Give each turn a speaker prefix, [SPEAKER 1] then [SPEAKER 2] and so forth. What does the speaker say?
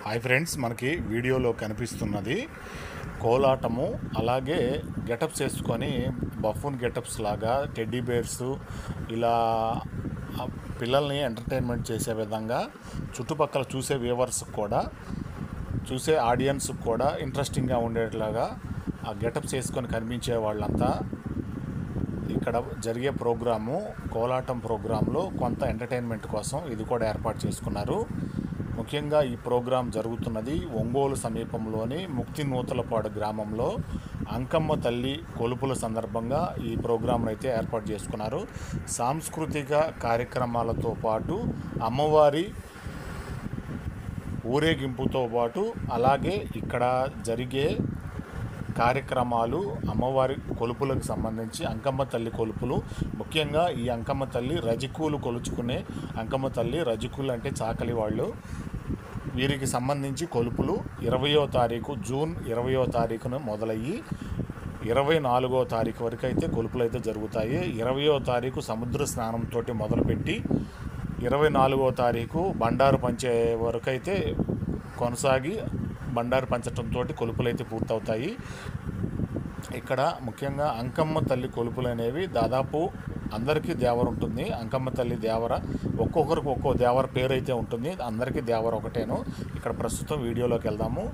[SPEAKER 1] Hi friends, మనకి వీడియోలో కనిపిస్తున్నది కోలాటము. అలాగే గెటప్స్ వేసుకొని బఫూన్ గెటప్స్ లాగా టెడ్డీ బేర్స్ ఇలా పిల్లల్ని ఎంటర్టైన్మెంట్ చేసే విధంగా చుట్టుపక్కల చూసే వ్యూవర్స్ కూడా, చూసే ఆడియన్స్ కూడా ఇంట్రెస్టింగ్గా ఉండేట్లాగా ఆ గెటప్స్ వేసుకొని కనిపించే వాళ్ళంతా ఇక్కడ జరిగే ప్రోగ్రాము కోలాటం ప్రోగ్రాంలో కొంత ఎంటర్టైన్మెంట్ కోసం ఇది కూడా ఏర్పాటు చేసుకున్నారు. ముఖ్యంగా ఈ ప్రోగ్రాం జరుగుతున్నది ఒంగోలు సమీపంలోని ముక్తినూతలపాడు గ్రామంలో అంకమ్మ తల్లి కొలుపుల సందర్భంగా ఈ ప్రోగ్రాంను అయితే ఏర్పాటు చేసుకున్నారు. సాంస్కృతిక కార్యక్రమాలతో పాటు అమ్మవారి ఊరేగింపుతో పాటు అలాగే ఇక్కడ జరిగే కార్యక్రమాలు అమ్మవారి కొలుపులకు సంబంధించి అంకమ్మ తల్లి కొలుపులు, ముఖ్యంగా ఈ అంకమ్మ తల్లి రజకులు కొలుచుకునే అంకమ్మ తల్లి, రజకులు అంటే చాకలి వాళ్ళు, వీరికి సంబంధించి కొలుపులు 20వ తారీఖు జూన్ 20వ తారీఖున మొదలయ్యి 24వ తారీఖు వరకు అయితే కొలుపులు అయితే జరుగుతాయి. 20వ తారీఖు సముద్ర స్నానంతో మొదలుపెట్టి 24వ తారీఖు బండారు పంచే వరకు అయితే కొనసాగి బండారు పంచడంతో కొలుపులు అయితే పూర్తవుతాయి. ఇక్కడ ముఖ్యంగా అంకమ్మ తల్లి కొలుపులు అనేవి దాదాపు అందరికీ దేవర ఉంటుంది. అంకమ్మ తల్లి దేవర ఒక్కొక్కరికి ఒక్కో దేవర పేరు అయితే ఉంటుంది, అందరికీ దేవర ఒకటేను. ఇక్కడ ప్రస్తుతం వీడియోలోకి వెళ్దాము.